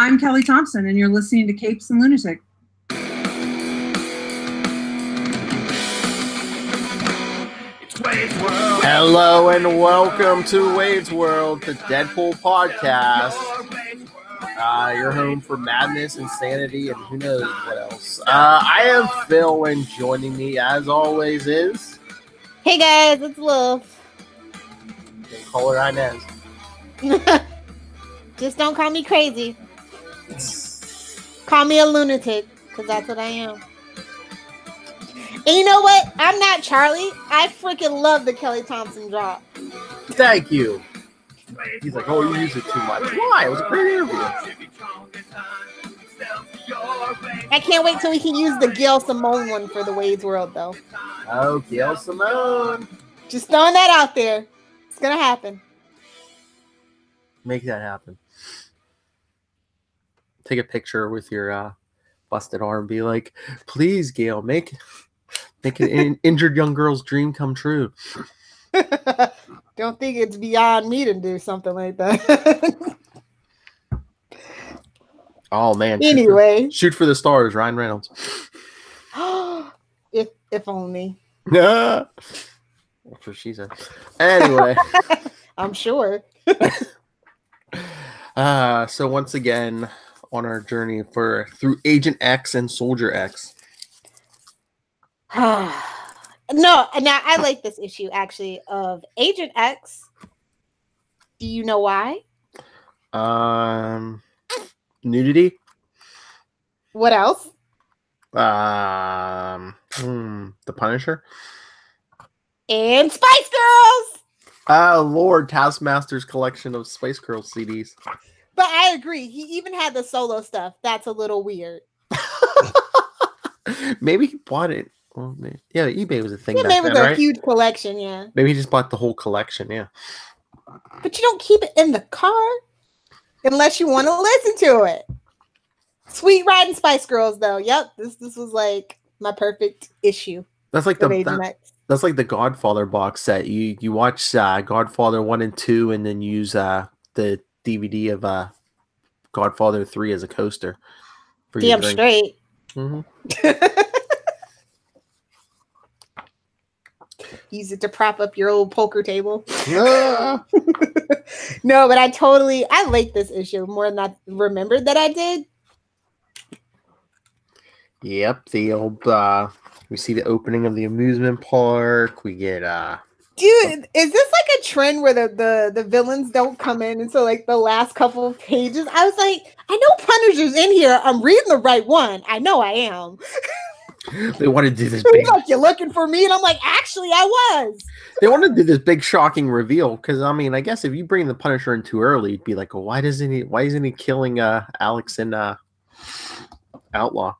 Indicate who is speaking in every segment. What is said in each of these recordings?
Speaker 1: I'm Kelly Thompson, and you're listening to Capes and Lunatics.
Speaker 2: Hello and welcome to Wade's World, the Deadpool podcast. Your home for madness, insanity, and who knows what else. I am Phil, and joining me, as always, is...
Speaker 3: Hey guys, it's Lilith.
Speaker 2: Call her Inez.
Speaker 3: Just don't call me crazy. Call me a lunatic, because that's what I am. And you know what? I'm not Charlie. I freaking love the Kelly Thompson drop.
Speaker 2: Thank you. He's like, oh, you use it too much. Why? It was a great interview.
Speaker 3: I can't wait till we can use the Gail Simone one for the Wade's World, though.
Speaker 2: Oh, Gail Simone.
Speaker 3: Just throwing that out there. It's going to happen.
Speaker 2: Make that happen. Take a picture with your busted arm. Be like, please, Gail, make an injured young girl's dream come true.
Speaker 3: Don't think it's beyond me to do something like that.
Speaker 2: Oh man!
Speaker 3: Anyway,
Speaker 2: shoot for the stars, Ryan Reynolds.
Speaker 3: if only.
Speaker 2: Yeah, that's what she said. Anyway,
Speaker 3: I'm sure.
Speaker 2: So once again, on our journey through Agent X and Soldier X.
Speaker 3: No, now I like this issue actually of Agent X. Do you know why?
Speaker 2: Nudity.
Speaker 3: What else?
Speaker 2: The Punisher.
Speaker 3: And Spice Girls.
Speaker 2: Lord, Taskmaster's collection of Spice Girls CDs.
Speaker 3: But I agree. He even had the solo stuff. That's a little weird.
Speaker 2: Maybe he bought it. Well, yeah, eBay was a thing.
Speaker 3: Yeah,
Speaker 2: back
Speaker 3: maybe
Speaker 2: then,
Speaker 3: a
Speaker 2: right?
Speaker 3: huge collection. Yeah.
Speaker 2: Maybe he just bought the whole collection. Yeah.
Speaker 3: But you don't keep it in the car unless you want to listen to it. Sweet Riding Spice Girls, though. Yep, this was like my perfect issue.
Speaker 2: That's like that's like the Godfather box set. You watch Godfather 1 and 2, and then use the DVD of Godfather 3 as a coaster.
Speaker 3: Damn straight.
Speaker 2: Mm-hmm.
Speaker 3: Use it to prop up your old poker table.
Speaker 2: Yeah.
Speaker 3: No, but I like this issue more than I remembered that I did.
Speaker 2: Yep, the old we see the opening of the amusement park. We get
Speaker 3: Dude, is this like a trend where the villains don't come in until like the last couple of pages? I was like, I know Punisher's in here. I'm reading the right one. I know I am.
Speaker 2: They want to do this
Speaker 3: big... like, you're looking for me? And I'm like, actually, I was.
Speaker 2: They want to do this big shocking reveal because, I mean, I guess if you bring the Punisher in too early, you'd be like, well, why isn't he killing Alex and Outlaw?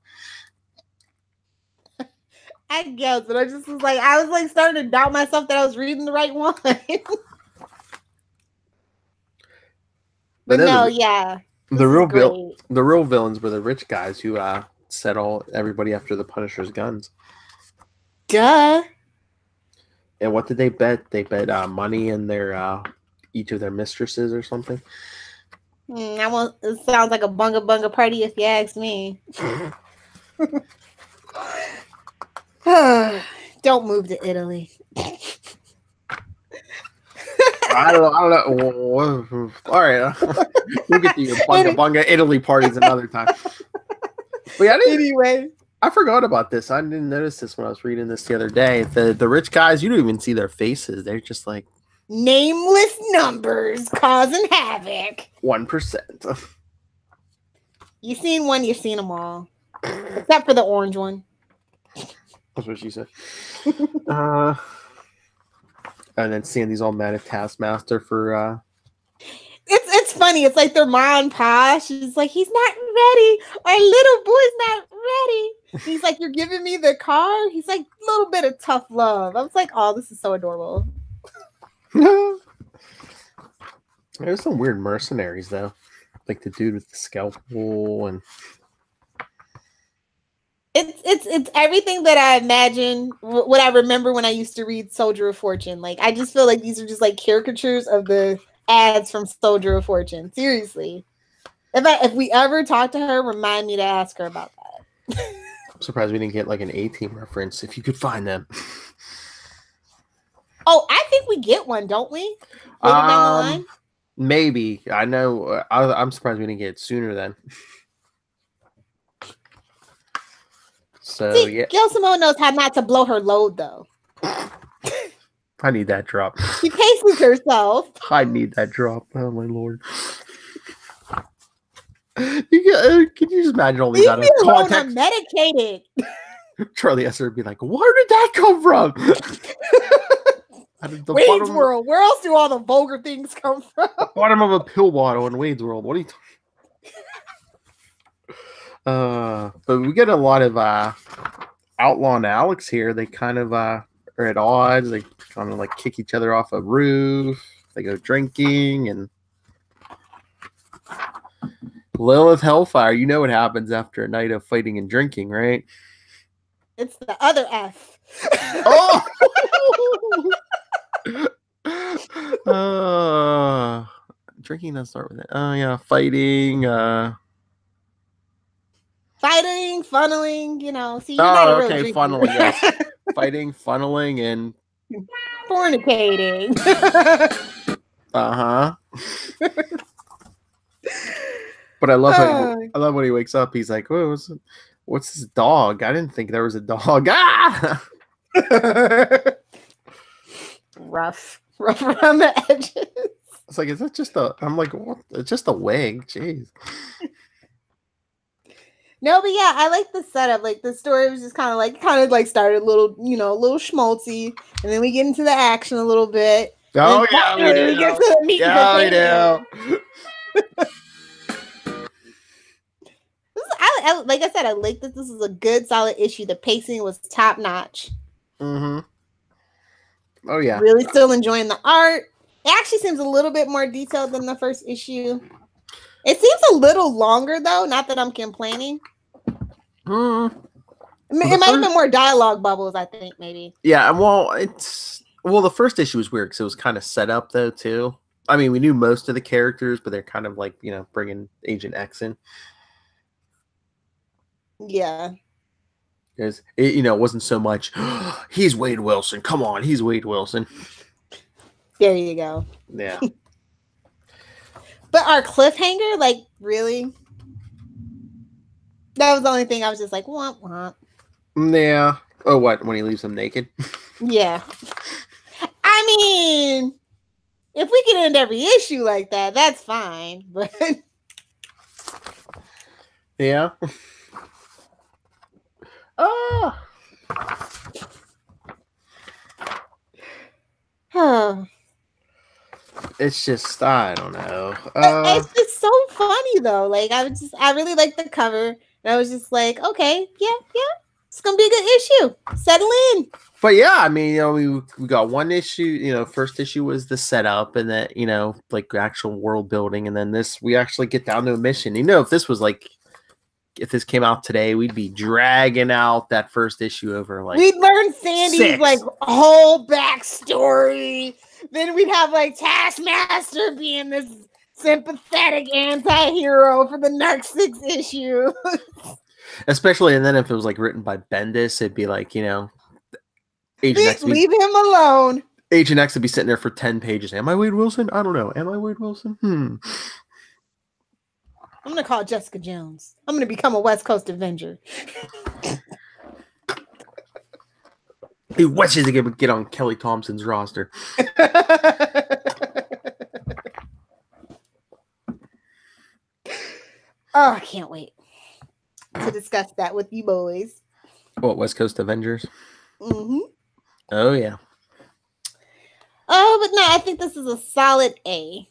Speaker 3: I guess, but I was starting to doubt myself that I was reading the right one. But no, yeah.
Speaker 2: The real villains were the rich guys who set everybody after the Punisher's guns.
Speaker 3: Duh.
Speaker 2: And what did they bet? They bet money in their each of their mistresses or something.
Speaker 3: It sounds like a bunga party if you ask me. Don't move to Italy.
Speaker 2: I don't know. All right. We'll get to your bunga Italy parties another time. But yeah,
Speaker 3: anyway,
Speaker 2: I forgot about this. I didn't notice this when I was reading this the other day. The rich guys, you don't even see their faces. They're just like
Speaker 3: nameless numbers causing havoc.
Speaker 2: 1%.
Speaker 3: You seen one, you seen them all. Except for the orange one.
Speaker 2: That's what she said. And then Sandy's all mad at Taskmaster for
Speaker 3: It's funny. It's like their ma and pa. She's like, he's not ready. Our little boy's not ready. He's like, you're giving me the car? He's like, a little bit of tough love. I was like, oh, this is so adorable.
Speaker 2: There's some weird mercenaries, though. Like the dude with the scalpel and...
Speaker 3: It's everything that I imagine, what I remember when I used to read Soldier of Fortune. Like, I just feel like these are just like caricatures of the ads from Soldier of Fortune. Seriously. If we ever talk to her, remind me to ask her about that.
Speaker 2: I'm surprised we didn't get like an A-Team reference if you could find them.
Speaker 3: Oh, I think we get one, don't we? Later down the line?
Speaker 2: Maybe. I know. I'm surprised we didn't get it sooner then. So,
Speaker 3: See,
Speaker 2: yeah.
Speaker 3: Gail Simone knows how not to blow her load, though.
Speaker 2: I need that drop.
Speaker 3: She paces herself.
Speaker 2: I need that drop. Oh, my Lord. Can you just imagine all these out of context?
Speaker 3: I'm medicated.
Speaker 2: Charlie Esser would be like, where did that come from?
Speaker 3: Wade's World. Where else do all the vulgar things come from?
Speaker 2: Bottom of a pill bottle in Wade's World. What are you talking? But we get a lot of Outlaw and Alex here. They kind of are at odds. They kind of like kick each other off a roof. They go drinking and Lilith Hellfire. You know what happens after a night of fighting and drinking, right?
Speaker 3: It's the other F.
Speaker 2: Oh. Drinking doesn't start with it. Oh yeah, fighting.
Speaker 3: Fighting, funneling, you know. See, you're not
Speaker 2: okay,
Speaker 3: really
Speaker 2: funneling. Yes. Fighting, funneling, and
Speaker 3: fornicating.
Speaker 2: But I love when he wakes up. He's like, "Oh, what's this dog? I didn't think there was a dog." Ah!
Speaker 3: Rough around the edges.
Speaker 2: It's like, is that just a? I'm like, what? It's just a wig. Jeez.
Speaker 3: No, but yeah, I like the setup. Like the story was just kind of like started a little, a little schmaltzy, and then we get into the action a little bit.
Speaker 2: Oh yeah, we do.
Speaker 3: Get to the meat
Speaker 2: we do.
Speaker 3: Like I said, I like that this is a good, solid issue. The pacing was top notch.
Speaker 2: Mm-hmm. Oh yeah.
Speaker 3: Really still enjoying the art. It actually seems a little bit more detailed than the first issue. It seems a little longer though. Not that I'm complaining. It might have been more dialogue bubbles, I think, maybe.
Speaker 2: Yeah, well, the first issue was weird because it was kind of set up though too. I mean, we knew most of the characters, but they're kind of like bringing Agent X in.
Speaker 3: Yeah.
Speaker 2: Because it wasn't so much. He's Wade Wilson. Come on, he's Wade Wilson.
Speaker 3: There you go.
Speaker 2: Yeah.
Speaker 3: But our cliffhanger, like, really? That was the only thing I was just like, womp womp.
Speaker 2: Yeah. Oh, what? When he leaves them naked?
Speaker 3: Yeah. I mean, if we can end every issue like that, that's fine. But
Speaker 2: yeah. It's just, I don't know.
Speaker 3: It's just so funny though. Like I really like the cover, and I was just like, okay, yeah, it's gonna be a good issue. Settle in.
Speaker 2: But yeah, I mean, we got one issue. First issue was the setup, and then like actual world building, and then we actually get down to a mission. If this came out today, we'd be dragging out that first issue over like
Speaker 3: we'd learn Sandy's like whole backstory. Then we'd have like Taskmaster being this sympathetic anti-hero for the next 6 issues.
Speaker 2: Especially, and then if it was like written by Bendis, it'd be like, Agent X.
Speaker 3: Leave him alone.
Speaker 2: Agent X would be sitting there for 10 pages. Am I Wade Wilson? I don't know. Am I Wade Wilson?
Speaker 3: I'm going to call Jessica Jones. I'm going to become a West Coast Avenger.
Speaker 2: He wishes he could get on Kelly Thompson's roster.
Speaker 3: Oh, I can't wait to discuss that with you boys.
Speaker 2: What, West Coast Avengers?
Speaker 3: Mm-hmm.
Speaker 2: Oh, yeah.
Speaker 3: Oh, but no, I think this is a solid A.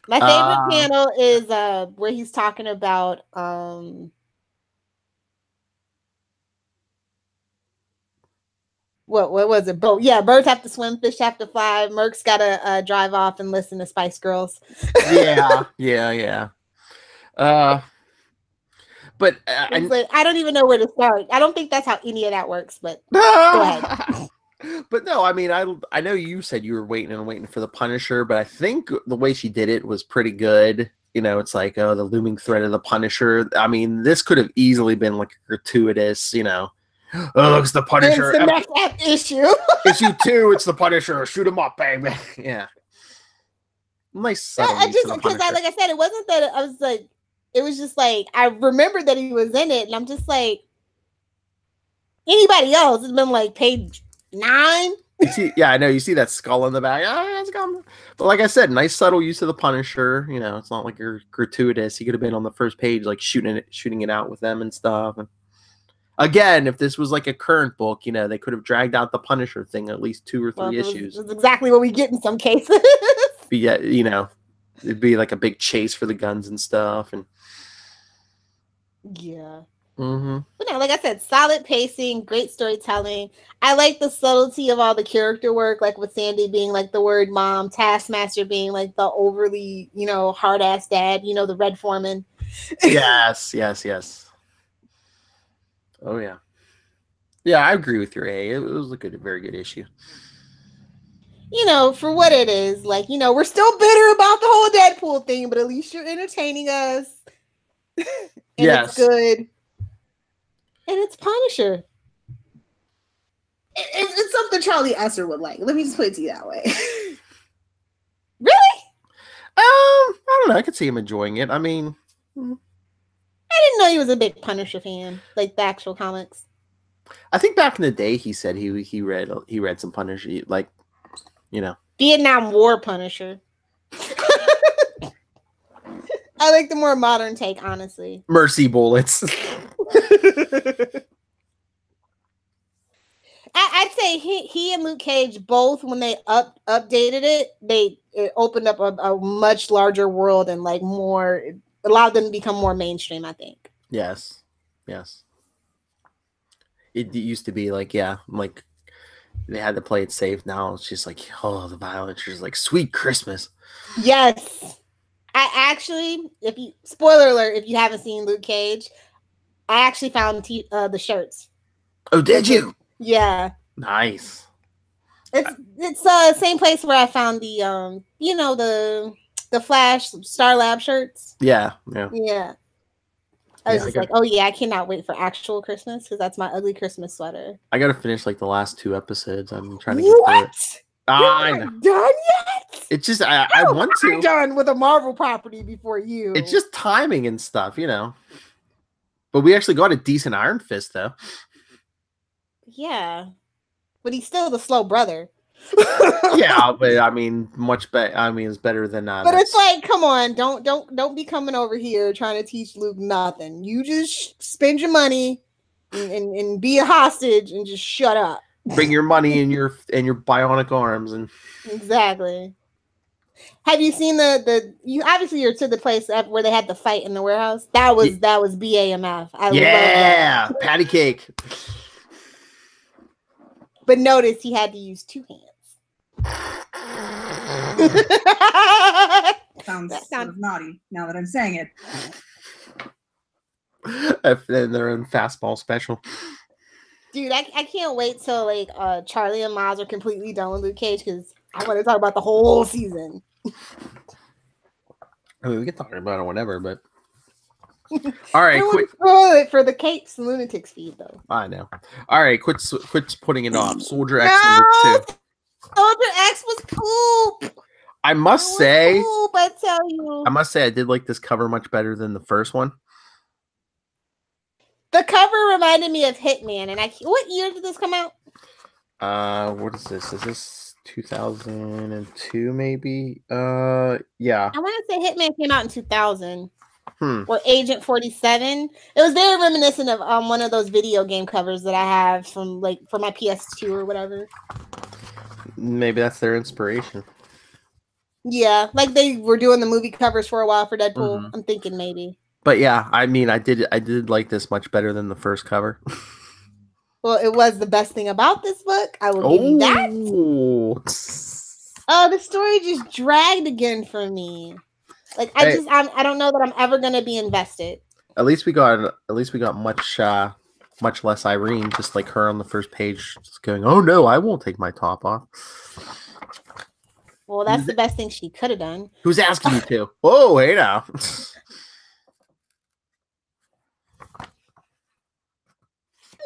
Speaker 3: My favorite panel is where he's talking about what was it? Boat. Yeah, birds have to swim, fish have to fly. Merc's got to drive off and listen to Spice Girls.
Speaker 2: Yeah. But
Speaker 3: I don't even know where to start. I don't think that's how any of that works, but go ahead.
Speaker 2: But no, I mean, I know you said you were waiting for the Punisher, but I think the way she did it was pretty good. you know, it's like, oh, the looming threat of the Punisher. I mean, this could have easily been like a gratuitous, you know, oh, look, it's the Punisher.
Speaker 3: It's the next issue.
Speaker 2: Issue 2, it's the Punisher. Shoot him up, baby. Yeah. Nice subtle use of the
Speaker 3: Because
Speaker 2: Punisher.
Speaker 3: like I said, it wasn't that I was like, it was just like, I remember that he was in it, and I'm just like, anybody else has been like page 9.
Speaker 2: Yeah, I know. You see that skull in the back. It's gone. But like I said, nice subtle use of the Punisher. You know, it's not like you're gratuitous. He could have been on the first page, like shooting it out with them and stuff. And again, if this was like a current book, you know, they could have dragged out the Punisher thing at least 2 or 3 issues.
Speaker 3: That's exactly what we get in some cases.
Speaker 2: But yeah, you know, it'd be like a big chase for the guns and stuff. And
Speaker 3: yeah.
Speaker 2: Mm-hmm.
Speaker 3: But no, like I said, solid pacing, great storytelling. I like the subtlety of all the character work, like with Sandy being like the word mom, Taskmaster being like the overly, you know, hard ass dad, you know, the Red Foreman.
Speaker 2: Yes. Oh yeah. Yeah, I agree with your A. It was a very good issue.
Speaker 3: You know, for what it is, like, you know, we're still bitter about the whole Deadpool thing, but at least you're entertaining us. And
Speaker 2: Yes.
Speaker 3: It's good. And it's Punisher.
Speaker 1: It's something Charlie Esser would like. Let me just put it to you that way.
Speaker 3: Really?
Speaker 2: I don't know. I could see him enjoying it. I mean,
Speaker 3: I didn't know he was a big Punisher fan, like the actual comics.
Speaker 2: I think back in the day he said he read some Punisher, like, you know,
Speaker 3: Vietnam War Punisher. I like the more modern take, honestly.
Speaker 2: mercy bullets.
Speaker 3: I'd say he and Luke Cage both, when they updated it opened up a much larger world and like more, allowed them to become more mainstream, I think.
Speaker 2: Yes. It used to be like, yeah, like they had to play it safe. Now it's just like, oh, the violence is like sweet Christmas.
Speaker 3: Yes. I actually, spoiler alert, if you haven't seen Luke Cage, I actually found the shirts.
Speaker 2: Oh, did you?
Speaker 3: Yeah.
Speaker 2: Nice.
Speaker 3: It's same place where I found the you know, the Flash Star Lab shirts.
Speaker 2: Yeah.
Speaker 3: I was like, oh yeah, I cannot wait for actual Christmas because that's my ugly Christmas sweater.
Speaker 2: I gotta finish like the last 2 episodes. I'm trying to get through it.
Speaker 3: You're not done yet?
Speaker 2: It's just I want to.
Speaker 3: I'm done with a Marvel property before you.
Speaker 2: It's just timing and stuff, you know. But we actually got a decent Iron Fist though.
Speaker 3: Yeah, but he's still the slow brother.
Speaker 2: Yeah, but I mean, much better. I mean, it's better than that.
Speaker 3: But it's like, come on, don't be coming over here trying to teach Luke nothing. You just spend your money and be a hostage and just shut up.
Speaker 2: Bring your money and your bionic arms and
Speaker 3: exactly. Have you seen you obviously you're to the place where they had the fight in the warehouse? That was BAMF. I love that.
Speaker 2: Patty cake.
Speaker 3: But notice he had to use 2 hands.
Speaker 1: Sounds sort of naughty now that I'm saying it.
Speaker 2: And their own fastball special.
Speaker 3: Dude, I can't wait till like Charlie and Miles are completely done with Luke Cage because I want to talk about the whole season.
Speaker 2: I mean, we can talk about it whenever, but all right,
Speaker 3: quit it for the Capes and Lunatics feed though.
Speaker 2: I know. All right, quit putting it off. Soldier X
Speaker 3: No!
Speaker 2: #2.
Speaker 3: Soldier X was poop.
Speaker 2: I must say,
Speaker 3: poop, I tell you.
Speaker 2: I did like this cover much better than the first one.
Speaker 3: The cover reminded me of Hitman, and what year did this come out?
Speaker 2: What is this? Is this 2002 maybe? Yeah.
Speaker 3: I want to say Hitman came out in 2000. Or Agent 47. It was very reminiscent of one of those video game covers that I have from like for my PS2 or whatever.
Speaker 2: Maybe that's their inspiration.
Speaker 3: Yeah, like they were doing the movie covers for a while for Deadpool. I'm thinking maybe.
Speaker 2: But yeah, I mean, I did like this much better than the first cover.
Speaker 3: Well, it was the best thing about this book. I will give you that. The story just dragged again for me. Like I don't know that I'm ever gonna be invested.
Speaker 2: At least we got much less Irene, just like her on the first page, just going, "Oh no, I won't take my top off."
Speaker 3: Well, that's the best thing she could have done.
Speaker 2: Who's asking you to? Oh, hey now.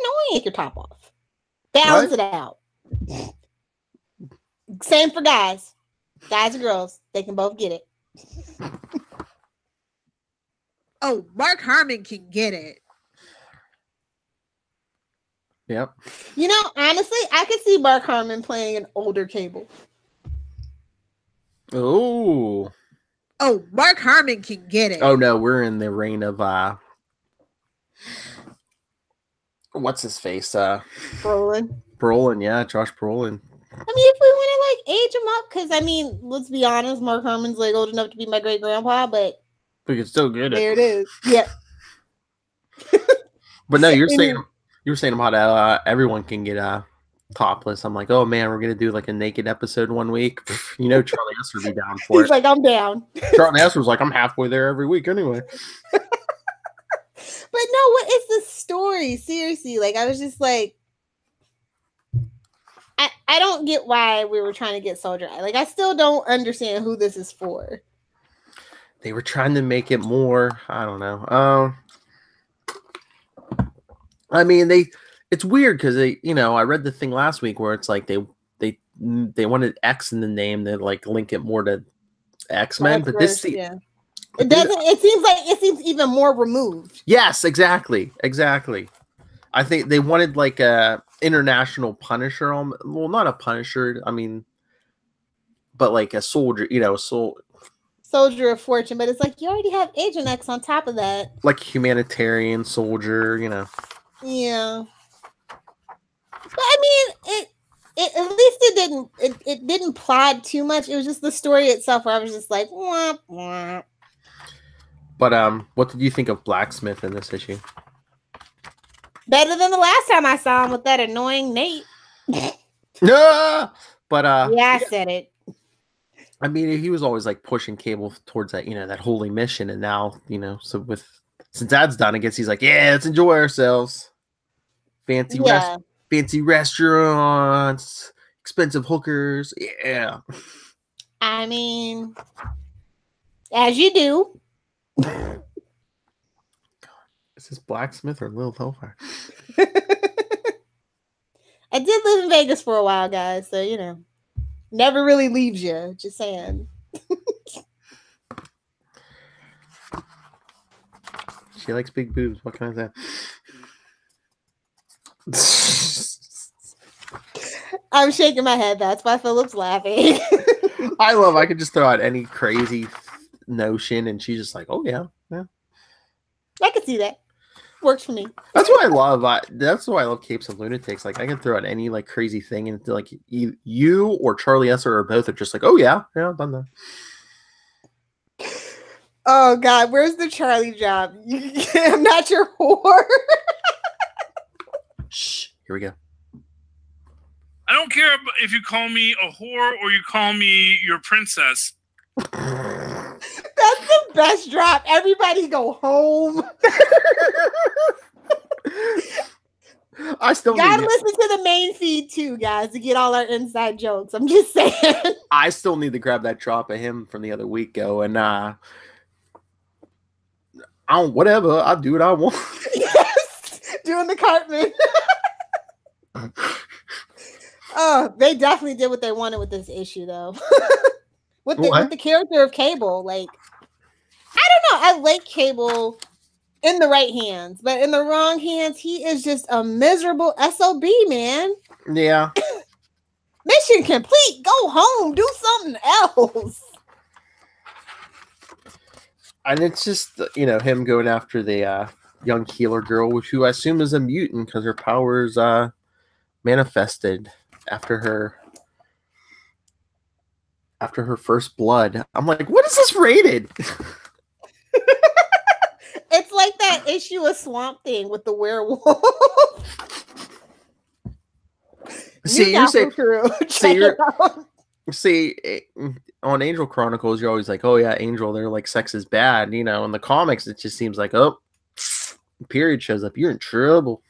Speaker 3: No, take your top off. Balance it out. Same for guys. Guys and girls. They can both get it.
Speaker 1: Oh, Mark Harmon can get it.
Speaker 2: Yep.
Speaker 3: You know, honestly, I could see Mark Harmon playing an older Cable.
Speaker 2: Oh.
Speaker 1: Oh, Mark Harmon can get it.
Speaker 2: Oh no, we're in the reign of what's his face? Brolin, yeah, Josh Brolin.
Speaker 3: I mean, if we want to like age him up, because I mean, let's be honest, Mark Harmon's like old enough to be my great grandpa, but
Speaker 2: we can still get it.
Speaker 3: There it is. Yeah.
Speaker 2: But no, you're saying about how everyone can get topless. I'm like, oh man, we're gonna do like a naked episode one week. You know, Charlie Esser would be down for
Speaker 3: He's like, I'm down.
Speaker 2: Charlie Esser's like, I'm halfway there every week anyway.
Speaker 3: But no, what is the story? Seriously, like I was just like, I don't get why we were trying to get Soldier Eye. Like I still don't understand who this is for.
Speaker 2: They were trying to make it more. I don't know. I mean, it's weird because I read the thing last week where it's like they wanted X in the name to like link it more to X-Men, but this
Speaker 3: yeah. It doesn't. It seems even more removed.
Speaker 2: Yes, exactly. I think they wanted like a international Punisher. Well, not a Punisher. I mean, but like a soldier.
Speaker 3: Soldier of Fortune. But it's like you already have Agent X on top of that.
Speaker 2: Like humanitarian soldier.
Speaker 3: Yeah. But I mean, it at least it didn't plot too much. It was just the story itself where I was just like, wah, wah.
Speaker 2: But what did you think of Blacksmith in this issue?
Speaker 3: Better than the last time I saw him with that annoying Nate.
Speaker 2: No, but
Speaker 3: yeah, I said it.
Speaker 2: I mean, he was always like pushing Cable towards that, that holy mission, and now, so since that's done, I guess he's like, yeah, let's enjoy ourselves. Fancy restaurants, expensive hookers, yeah.
Speaker 3: I mean, as you do.
Speaker 2: Is this Blacksmith or Lilith Hellfire?
Speaker 3: I did live in Vegas for a while, guys, so never really leaves you. Just saying.
Speaker 2: She likes big boobs. What can I say?
Speaker 3: I'm shaking my head. That's why Philip's laughing.
Speaker 2: I could just throw out any crazy notion, and she's just like, "Oh yeah."
Speaker 3: I can see that. Works for me.
Speaker 2: That's what I love. That's why I love Capes and Lunatics. Like I can throw out any like crazy thing, and like you or Charlie Esser or both are just like, "Oh yeah, I've done that."
Speaker 3: Oh God, where's the Charlie job? I'm not your whore.
Speaker 2: Shh. Here we go.
Speaker 4: I don't care if you call me a whore or you call me your princess.
Speaker 3: That's the best drop. Everybody go home.
Speaker 2: I still
Speaker 3: gotta listen to the main feed too, guys, to get all our inside jokes. I'm just saying.
Speaker 2: I still need to grab that drop of him from the other week, and whatever. I'll do what I want.
Speaker 3: Yes, doing the Cartman. Oh, they definitely did what they wanted with this issue, though. with the character of Cable, like, I don't know. I like Cable in the right hands, but in the wrong hands, he is just a miserable SOB, man.
Speaker 2: Yeah.
Speaker 3: Mission complete. Go home. Do something else.
Speaker 2: And it's just, him going after the young healer girl, who I assume is a mutant because her powers manifested after her first blood. I'm like, what is this rated?
Speaker 3: It's like that issue of Swamp Thing with the werewolf.
Speaker 2: On Angel Chronicles, you're always like, oh yeah, Angel, they're like, sex is bad. In the comics, it just seems like, oh, period shows up, you're in trouble.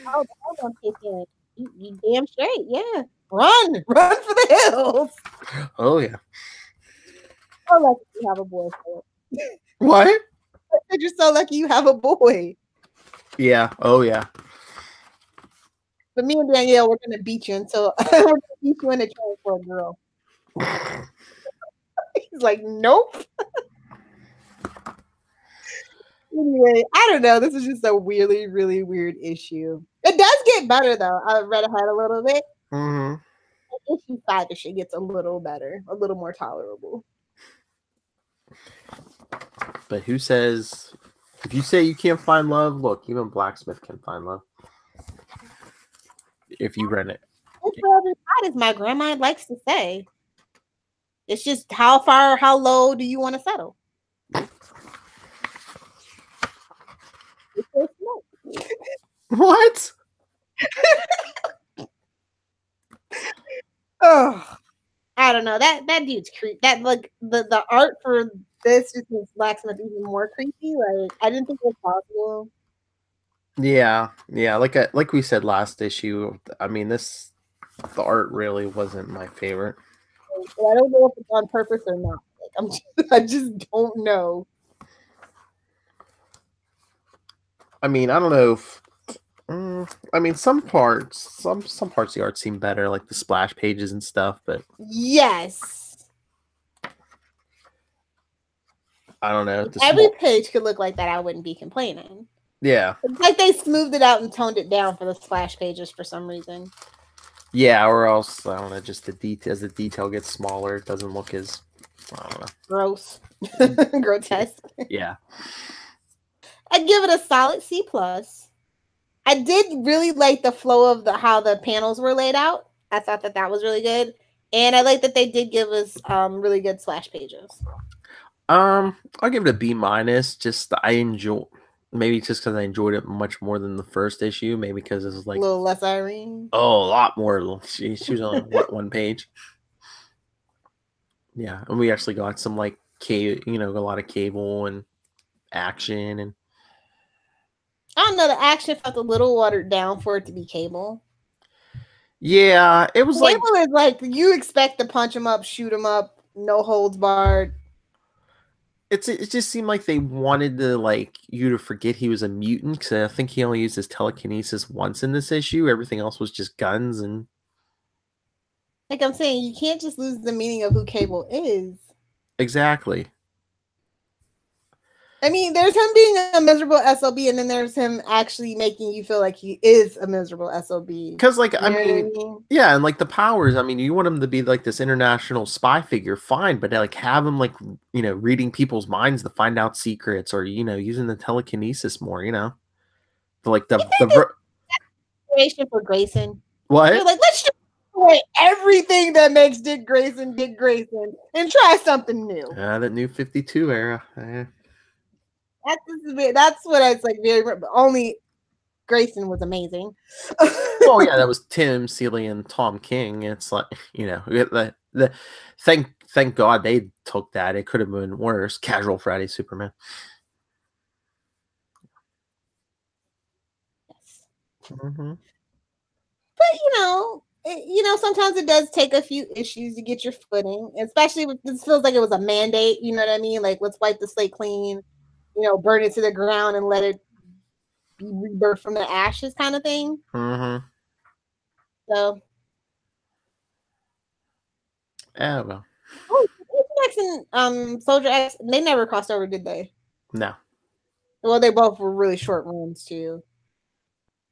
Speaker 3: Oh, that one kicked in. You damn straight, yeah. Run for the hills.
Speaker 2: Oh yeah.
Speaker 3: So lucky you have a boy.
Speaker 2: What?
Speaker 3: You're so lucky you have a boy.
Speaker 2: Yeah. Oh yeah.
Speaker 3: But me and Danielle, we're gonna beat you until we're gonna beat you in the train for a girl. He's like, nope. Anyway, I don't know. This is just a really, really weird issue. It does get better though. I read ahead a little bit.
Speaker 2: Mm-hmm.
Speaker 3: Issue 5 ish, it gets a little better, a little more tolerable.
Speaker 2: But who says if you say you can't find love, look, even Blacksmith can find love. If you rent it.
Speaker 3: It's for every side, as my grandma likes to say. It's just how far, how low do you want to settle?
Speaker 2: What?
Speaker 3: Oh, I don't know. That dude's creepy. That like the art for this just makes Blacksmith even more creepy. Like I didn't think it was possible.
Speaker 2: Yeah, like we said last issue. I mean, the art really wasn't my favorite.
Speaker 3: I don't know if it's on purpose or not. Like, I just don't know.
Speaker 2: I mean, I don't know if. I mean, some parts of the art seem better, like the splash pages and stuff. But
Speaker 3: yes,
Speaker 2: I don't know.
Speaker 3: If every page could look like that, I wouldn't be complaining.
Speaker 2: Yeah,
Speaker 3: it's like they smoothed it out and toned it down for the splash pages for some reason.
Speaker 2: Yeah, or else I don't know. Just the detail, as the detail gets smaller, it doesn't look as I don't know,
Speaker 3: gross, grotesque.
Speaker 2: Yeah,
Speaker 3: I'd give it a solid C+. I did really like the flow of how the panels were laid out. I thought that was really good, and I like that they did give us really good splash pages.
Speaker 2: I'll give it a B-. Just maybe just because I enjoyed it much more than the first issue. Maybe because it was like
Speaker 3: a little less Irene.
Speaker 2: Oh, a lot more. She was on one page. Yeah, and we actually got some like a lot of Cable and action and.
Speaker 3: I don't know. The action felt a little watered down for it to be Cable.
Speaker 2: Yeah, it was
Speaker 3: Cable is like you expect to punch him up, shoot him up, no holds barred.
Speaker 2: It just seemed like they wanted to you to forget he was a mutant because I think he only used his telekinesis once in this issue. Everything else was just guns and.
Speaker 3: Like I'm saying, you can't just lose the meaning of who Cable is.
Speaker 2: Exactly.
Speaker 3: I mean, there's him being a miserable SOB, and then there's him actually making you feel like he is a miserable SOB.
Speaker 2: Because, I mean, yeah, and the powers. I mean, you want him to be this international spy figure, fine, but have him reading people's minds to find out secrets, or using the telekinesis more. The
Speaker 3: inspiration for Grayson.
Speaker 2: What?
Speaker 3: You're like, let's just away everything that makes Dick Grayson, and try something new.
Speaker 2: That new 52 era.
Speaker 3: That's what it's like. Only Grayson was amazing.
Speaker 2: Oh yeah, that was Tim Seeley and Tom King. It's thank God they took that. It could have been worse. Casual Friday Superman.
Speaker 3: Yes. Mm-hmm. But sometimes it does take a few issues to get your footing, especially with this feels like it was a mandate. You know what I mean? Like, let's wipe the slate clean. Burn it to the ground and let it be rebirthed from the ashes kind of thing.
Speaker 2: Mm-hmm.
Speaker 3: So.
Speaker 2: Oh, well.
Speaker 3: Oh, X and Soldier X, they never crossed over, did they?
Speaker 2: No.
Speaker 3: Well, they both were really short runs, too.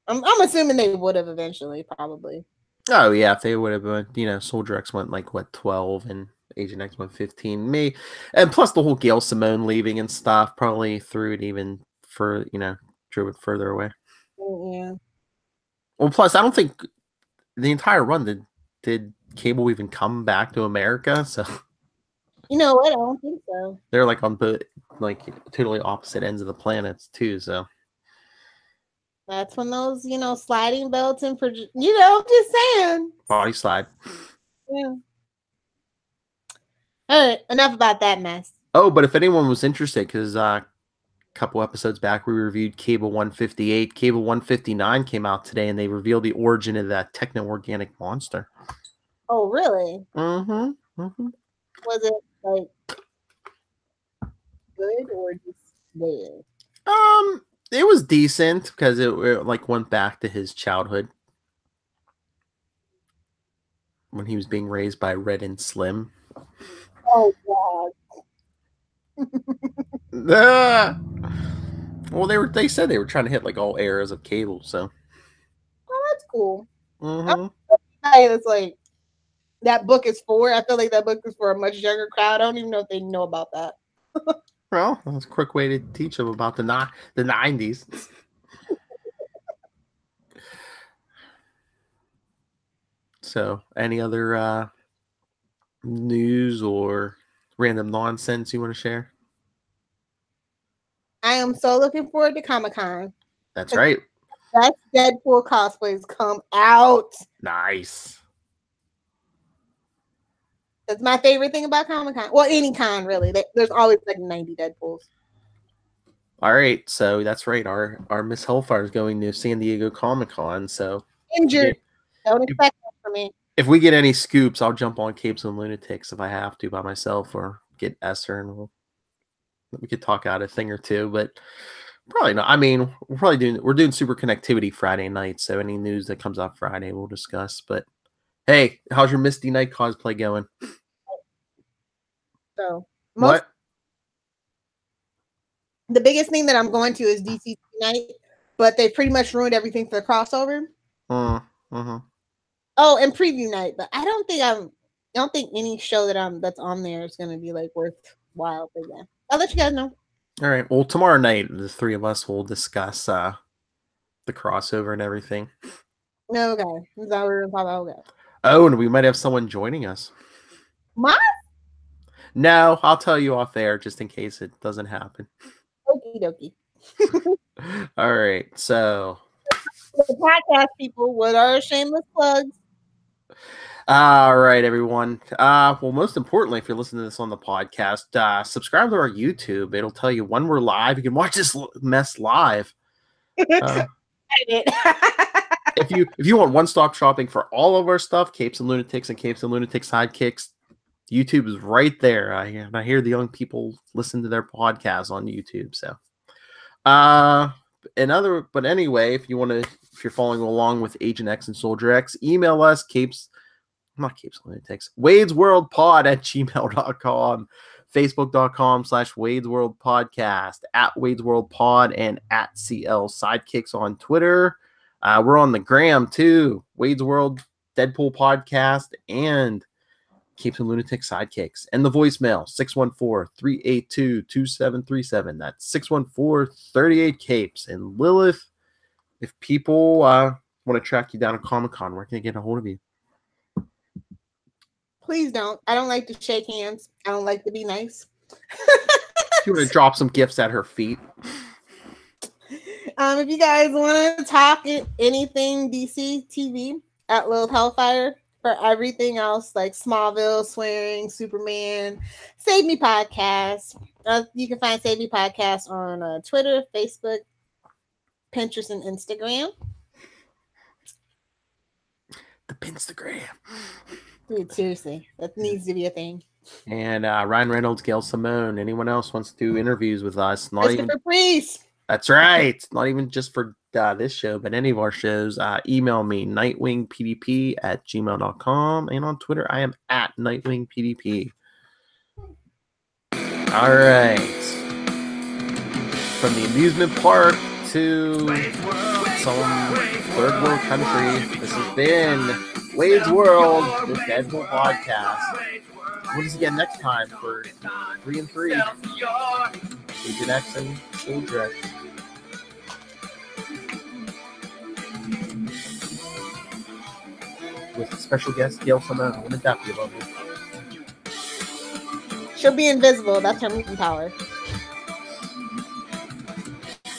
Speaker 3: I'm assuming they would have eventually, probably.
Speaker 2: Oh, yeah, if they would have been, Soldier X went 12 and Agent X went 15. Me, and plus the whole Gail Simone leaving and stuff probably threw it even for drew it further away.
Speaker 3: Yeah.
Speaker 2: Well, plus I don't think the entire run did Cable even come back to America. So
Speaker 3: you know what? I don't think so.
Speaker 2: They're on totally opposite ends of the planets too. So
Speaker 3: that's when those sliding belts and just saying
Speaker 2: body slide.
Speaker 3: Yeah. All right, enough about that mess.
Speaker 2: Oh, but if anyone was interested, because couple episodes back, we reviewed Cable 158. Cable 159 came out today, and they revealed the origin of that techno-organic monster.
Speaker 3: Oh, really?
Speaker 2: Mm-hmm. Mm-hmm.
Speaker 3: Was it like good or just there?
Speaker 2: It was decent because it like went back to his childhood when he was being raised by Red and Slim.
Speaker 3: Oh God.
Speaker 2: Well, they said they were trying to hit like all eras of cable, so.
Speaker 3: Oh, that's cool.
Speaker 2: Mm-hmm.
Speaker 3: It's like that book is for. I feel like that book is for a much younger crowd. I don't even know if they know about that.
Speaker 2: Well, that's a quick way to teach them about the 90s. So, any other news or random nonsense you want to share?
Speaker 3: I am so looking forward to Comic-Con.
Speaker 2: That's right.
Speaker 3: Best Deadpool cosplays come out.
Speaker 2: Nice.
Speaker 3: That's my favorite thing about Comic-Con. Well, any con really. There's always like 90 Deadpools.
Speaker 2: All right, so that's right. Our Miss Hellfire is going to San Diego Comic-Con. So
Speaker 3: injured. Don't expect that from me.
Speaker 2: If we get any scoops, I'll jump on Capes and Lunatics if I have to by myself, or get Esther, and we could talk out a thing or two. But probably not. I mean, we're doing Super Connectivity Friday night, so any news that comes out Friday we'll discuss. But hey, how's your Misty Knight cosplay going?
Speaker 3: So
Speaker 1: The biggest thing that I'm going to is DC tonight, but they pretty much ruined everything for the crossover.
Speaker 2: Mm-hmm.
Speaker 3: Oh, and preview night, but I don't think any show that's on there is gonna be like worthwhile. But yeah, I'll let you guys know.
Speaker 2: All right. Well, tomorrow night the three of us will discuss the crossover and everything.
Speaker 3: No, okay. Is that what we're talking about? Okay.
Speaker 2: Oh, and we might have someone joining us.
Speaker 3: What?
Speaker 2: No, I'll tell you off air just in case it doesn't happen.
Speaker 3: Okie dokie.
Speaker 2: All right. So
Speaker 3: the podcast people, what are shameless plugs?
Speaker 2: All right, everyone. Well, most importantly, if you're listening to this on the podcast, subscribe to our YouTube. It'll tell you when we're live. You can watch this mess live. If you want one-stop shopping for all of our stuff, Capes and Lunatics and Capes and Lunatics Sidekicks, YouTube is right there. I hear the young people listen to their podcasts on YouTube. So, but anyway, if you're following along with Agent X and Soldier X, email us wadesworldpod@gmail.com, facebook.com/wadesworldpodcast, @wadesworldpod, and @CL Sidekicks on Twitter. We're on the gram too, Wade's World Deadpool Podcast and Capes and Lunatics Sidekicks. And the voicemail, 614-382-2737. That's 614-38-CAPES. And Lilith, if people want to track you down at Comic-Con, where can they get a hold of you?
Speaker 3: Please don't. I don't like to shake hands. I don't like to be nice.
Speaker 2: You want to drop some gifts at her feet?
Speaker 3: If you guys want to talk anything DC TV, at Lilith Hellfire. For everything else, like Smallville, swearing, Superman, Save Me Podcast. You can find Save Me Podcast on Twitter, Facebook, Pinterest, and Instagram.
Speaker 2: The Pinstagram.
Speaker 3: Dude, seriously, that needs to be a thing.
Speaker 2: And Ryan Reynolds, Gail Simone. Anyone else wants to do interviews with us?
Speaker 3: Christopher Priest.
Speaker 2: That's right. Not even just for this show, but any of our shows. Email me, nightwingpdp@gmail.com. And on Twitter, I am @nightwingpdp. All right. From the amusement park to some third world country, this has been Wade's World, the Deadpool Podcast. We'll see you again next time for 3 and 3. Agent X and Soldier X. With special guest Gail Simone. Wouldn't that be lovely?
Speaker 3: She'll be invisible. That's her mutant power.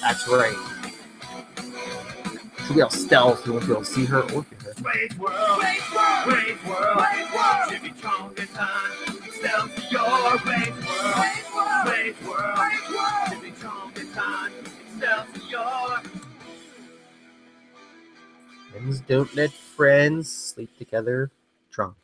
Speaker 2: That's right. She'll be all stealth. You won't be able to see her or hear her.
Speaker 5: Wade's World, Wade's World, Wade's World, Wade's World. Should be strong in time. Stealth to your Wade's World, Wade's World, Wade's World, Wade's World. Should be strong in time.
Speaker 2: Don't let friends sleep together drunk.